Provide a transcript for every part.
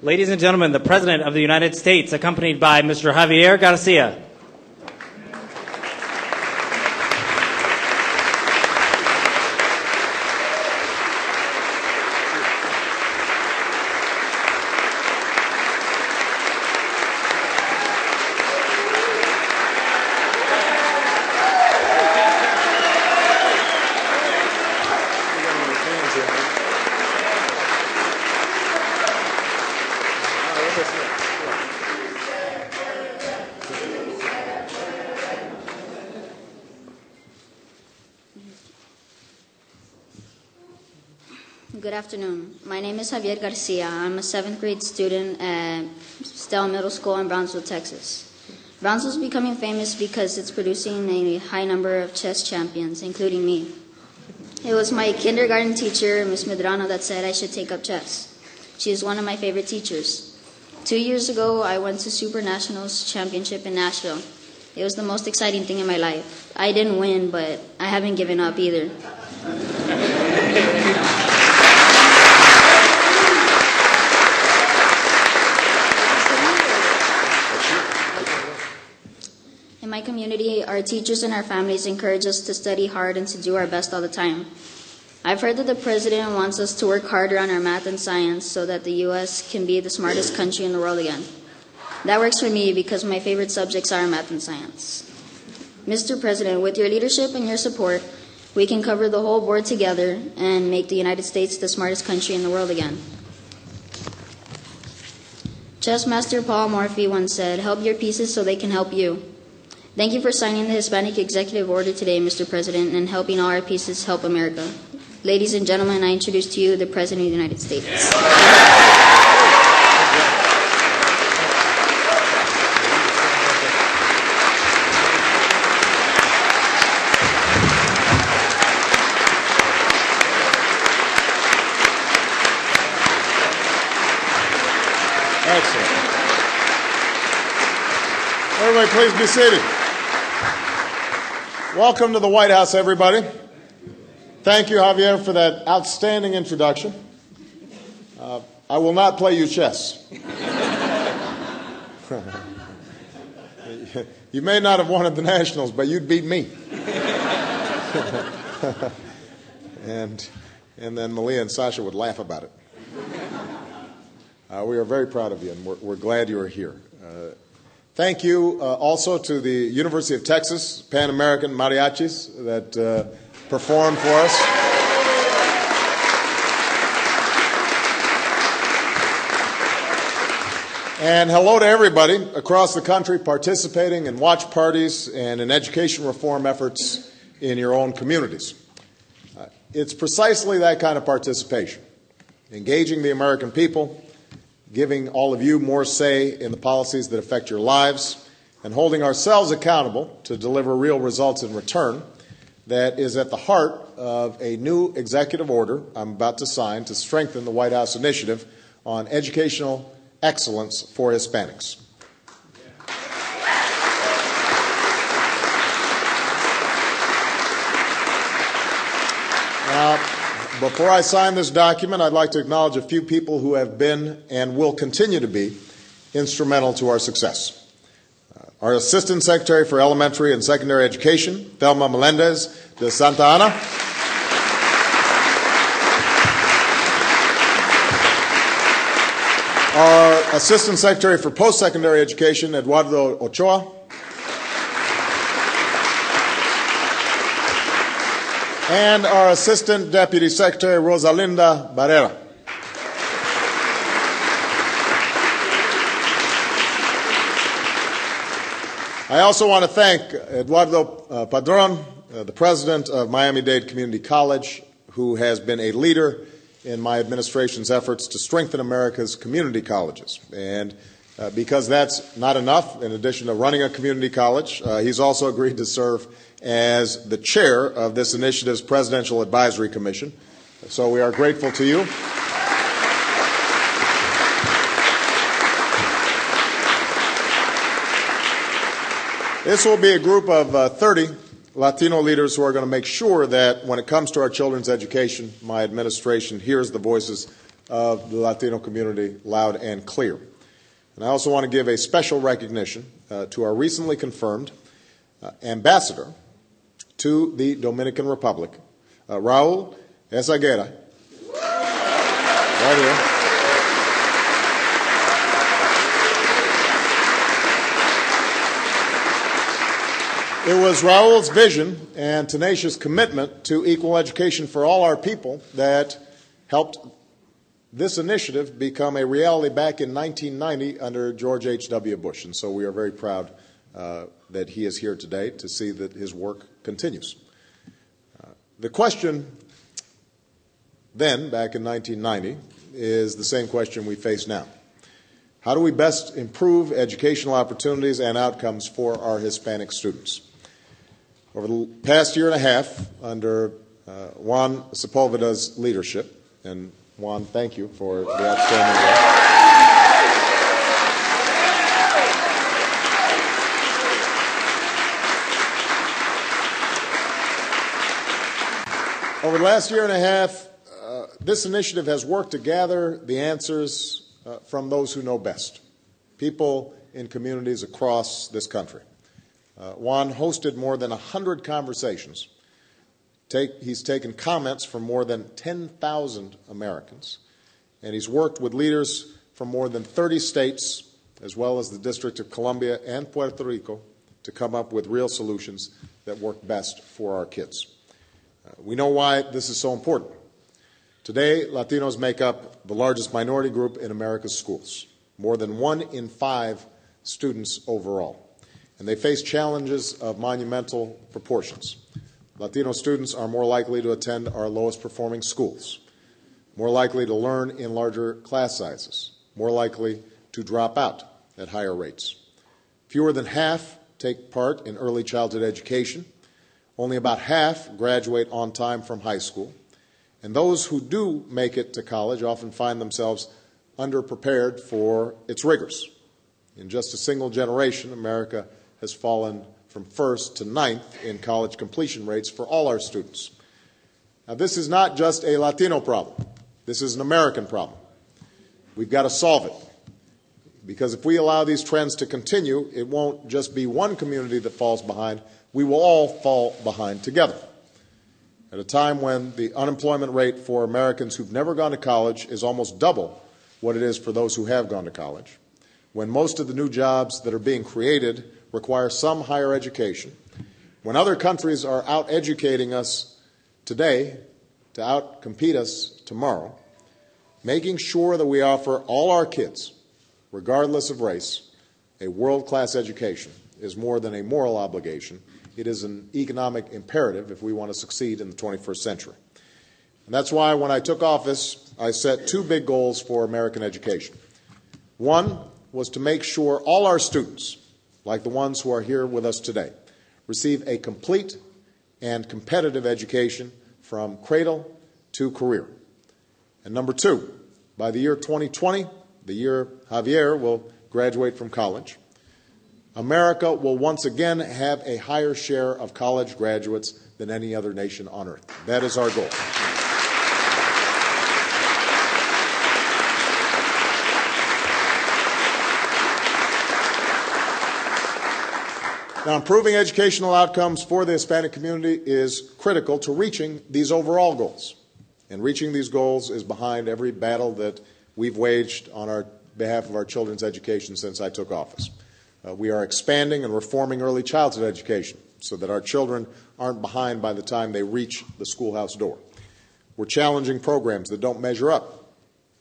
Ladies and gentlemen, the President of the United States, accompanied by Mr. Javier Garcia. Good afternoon. My name is Javier Garcia. I'm a 7th grade student at Stell Middle School in Brownsville, Texas. Brownsville is becoming famous because it's producing a high number of chess champions, including me. It was my kindergarten teacher, Ms. Medrano, that said I should take up chess. She is one of my favorite teachers. 2 years ago, I went to Super Nationals Championship in Nashville. It was the most exciting thing in my life. I didn't win, but I haven't given up either. In my community, our teachers and our families encourage us to study hard and to do our best all the time. I've heard that the President wants us to work harder on our math and science so that the U.S. can be the smartest country in the world again. That works for me because my favorite subjects are math and science. Mr. President, with your leadership and your support, we can cover the whole board together and make the United States the smartest country in the world again. Chess master Paul Morphy once said, "Help your pieces so they can help you." Thank you for signing the Hispanic Executive Order today, Mr. President, and helping all our pieces help America. Ladies and gentlemen, I introduce to you the President of the United States. Excellent. Everybody, please be seated. Welcome to the White House, everybody. Thank you, Javier, for that outstanding introduction. I will not play you chess. You may not have won at the Nationals, but you'd beat me. and then Malia and Sasha would laugh about it. We are very proud of you, and we're glad you are here. Thank you also to the University of Texas Pan American Mariachis that performed for us. And hello to everybody across the country participating in watch parties and in education reform efforts in your own communities. It's precisely that kind of participation, engaging the American people, giving all of you more say in the policies that affect your lives, and holding ourselves accountable to deliver real results in return, that is at the heart of a new executive order I'm about to sign to strengthen the White House initiative on educational excellence for Hispanics. Now, before I sign this document, I'd like to acknowledge a few people who have been and will continue to be instrumental to our success. Our Assistant Secretary for Elementary and Secondary Education, Thelma Melendez de Santa Ana. Our Assistant Secretary for Post-Secondary Education, Eduardo Ochoa. And our Assistant Deputy Secretary, Rosalinda Barrera. I also want to thank Eduardo Padron, the President of Miami-Dade Community College, who has been a leader in my administration's efforts to strengthen America's community colleges. And because that's not enough, in addition to running a community college, he's also agreed to serve as the chair of this initiative's Presidential Advisory Commission. So we are grateful to you. This will be a group of 30 Latino leaders who are going to make sure that when it comes to our children's education, my administration hears the voices of the Latino community loud and clear. And I also want to give a special recognition to our recently confirmed ambassador to the Dominican Republic, Raul Esaguera, right here. It was Raul's vision and tenacious commitment to equal education for all our people that helped this initiative become a reality back in 1990 under George H.W. Bush. And so we are very proud that he is here today to see that his work continues. The question then, back in 1990, is the same question we face now. How do we best improve educational opportunities and outcomes for our Hispanic students? Over the past year and a half, under Juan Sepulveda's leadership, and Juan, thank you for the outstanding work. Over the last year and a half, this initiative has worked to gather the answers from those who know best, people in communities across this country. Juan hosted more than 100 conversations. He's taken comments from more than 10,000 Americans, and he's worked with leaders from more than 30 states, as well as the District of Columbia and Puerto Rico, to come up with real solutions that work best for our kids. We know why this is so important. Today, Latinos make up the largest minority group in America's schools, more than 1 in 5 students overall. And they face challenges of monumental proportions. Latino students are more likely to attend our lowest performing schools, more likely to learn in larger class sizes, more likely to drop out at higher rates. Fewer than half take part in early childhood education. Only about half graduate on time from high school. And those who do make it to college often find themselves underprepared for its rigors. In just a single generation, America has fallen from 1st to 9th in college completion rates for all our students. Now, this is not just a Latino problem. This is an American problem. We've got to solve it. Because if we allow these trends to continue, it won't just be one community that falls behind. We will all fall behind together. At a time when the unemployment rate for Americans who've never gone to college is almost double what it is for those who have gone to college, when most of the new jobs that are being created require some higher education, when other countries are out-educating us today to out-compete us tomorrow, making sure that we offer all our kids, regardless of race, a world-class education is more than a moral obligation. It is an economic imperative if we want to succeed in the 21st century. And that's why when I took office, I set 2 big goals for American education. One was to make sure all our students, like the ones who are here with us today, receive a complete and competitive education from cradle to career. And number 2, by the year 2020, the year Javier will graduate from college, America will once again have a higher share of college graduates than any other nation on earth. That is our goal. Now, improving educational outcomes for the Hispanic community is critical to reaching these overall goals. And reaching these goals is behind every battle that we've waged on behalf of our children's education since I took office. We are expanding and reforming early childhood education so that our children aren't behind by the time they reach the schoolhouse door. We're challenging programs that don't measure up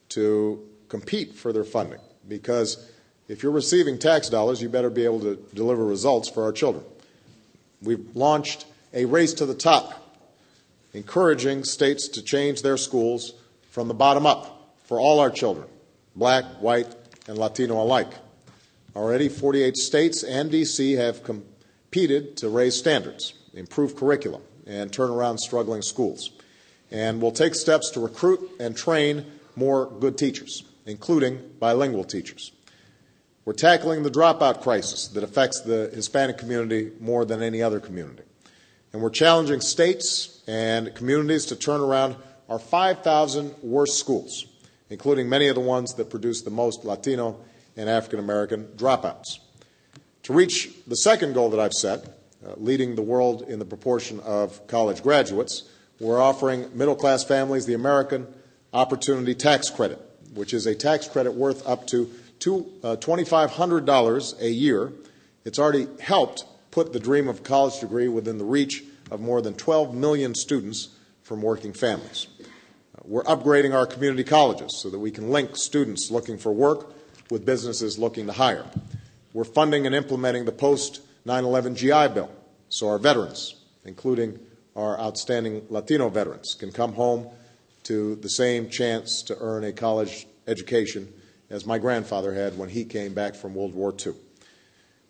to compete for their funding, because if you're receiving tax dollars, you better be able to deliver results for our children. We've launched a race to the top, encouraging states to change their schools from the bottom up for all our children, black, white, and Latino alike. Already, 48 states and D.C. have competed to raise standards, improve curriculum, and turn around struggling schools. And we'll take steps to recruit and train more good teachers, including bilingual teachers. We're tackling the dropout crisis that affects the Hispanic community more than any other community. And we're challenging states and communities to turn around our 5,000 worst schools including many of the ones that produce the most Latino and African American dropouts. To reach the second goal that I've set, leading the world in the proportion of college graduates, we're offering middle-class families the American Opportunity Tax Credit, which is a tax credit worth up to $2,500 a year. It's already helped put the dream of a college degree within the reach of more than 12 million students from working families. We're upgrading our community colleges so that we can link students looking for work with businesses looking to hire. We're funding and implementing the post-9/11 GI Bill so our veterans, including our outstanding Latino veterans, can come home to the same chance to earn a college education as my grandfather had when he came back from World War II.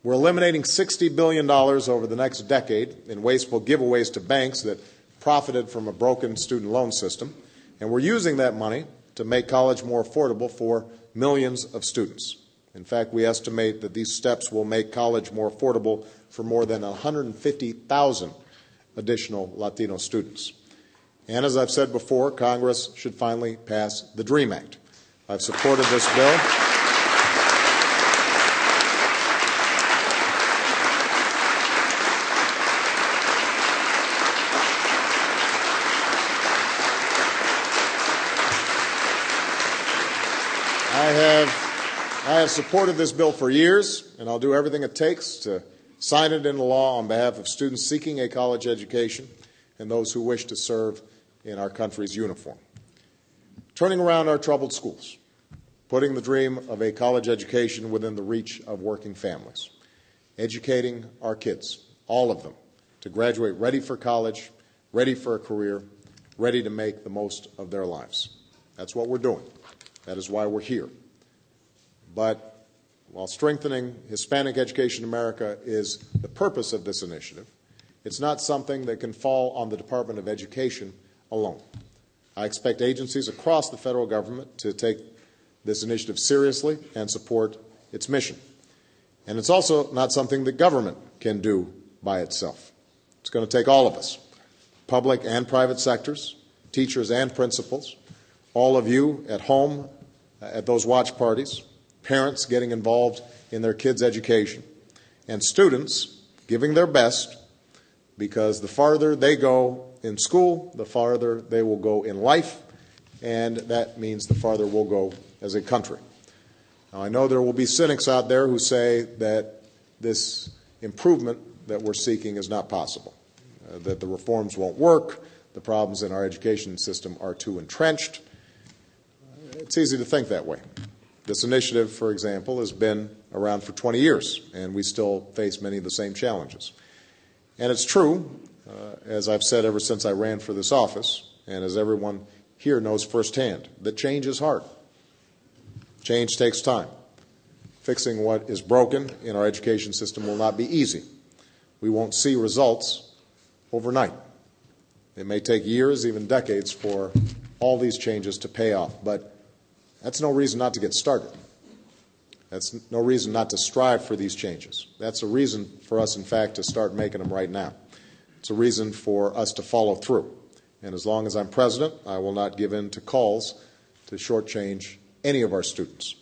We're eliminating $60 billion over the next decade in wasteful giveaways to banks that profited from a broken student loan system, and we're using that money to make college more affordable for millions of students. In fact, we estimate that these steps will make college more affordable for more than 150,000 additional Latino students. And as I've said before, Congress should finally pass the DREAM Act. I've supported this bill. I have supported this bill for years, and I'll do everything it takes to sign it into law on behalf of students seeking a college education and those who wish to serve in our country's uniform. Turning around our troubled schools, putting the dream of a college education within the reach of working families, educating our kids, all of them, to graduate ready for college, ready for a career, ready to make the most of their lives. That's what we're doing. That is why we're here. But while strengthening Hispanic education in America is the purpose of this initiative, it's not something that can fall on the Department of Education alone. I expect agencies across the federal government to take this initiative seriously and support its mission. And it's also not something that government can do by itself. It's going to take all of us, public and private sectors, teachers and principals, all of you at home at those watch parties, parents getting involved in their kids' education, and students giving their best, because the farther they go in school, the farther they will go in life, and that means the farther we'll go as a country. Now, I know there will be cynics out there who say that this improvement that we're seeking is not possible, that the reforms won't work, the problems in our education system are too entrenched. It's easy to think that way. This initiative, for example, has been around for 20 years, and we still face many of the same challenges. And it's true, as I've said ever since I ran for this office, and as everyone here knows firsthand, that change is hard. Change takes time. Fixing what is broken in our education system will not be easy. We won't see results overnight. It may take years, even decades, for all these changes to pay off, but that's no reason not to get started. That's no reason not to strive for these changes. That's a reason for us, in fact, to start making them right now. It's a reason for us to follow through. And as long as I'm president, I will not give in to calls to shortchange any of our students.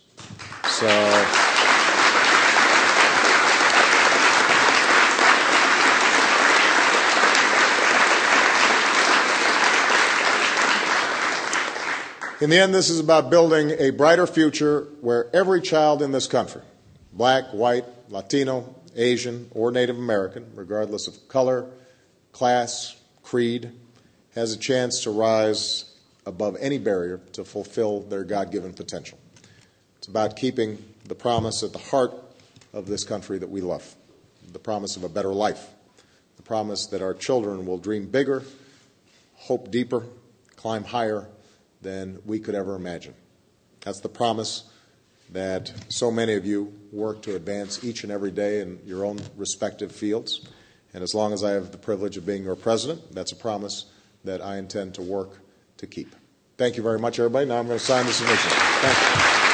In the end, this is about building a brighter future where every child in this country, black, white, Latino, Asian, or Native American, regardless of color, class, creed, has a chance to rise above any barrier to fulfill their God-given potential. It's about keeping the promise at the heart of this country that we love, the promise of a better life, the promise that our children will dream bigger, hope deeper, climb higher than we could ever imagine. That's the promise that so many of you work to advance each and every day in your own respective fields. And as long as I have the privilege of being your president, that's a promise that I intend to work to keep. Thank you very much, everybody. Now I'm going to sign this initiative. Thank you.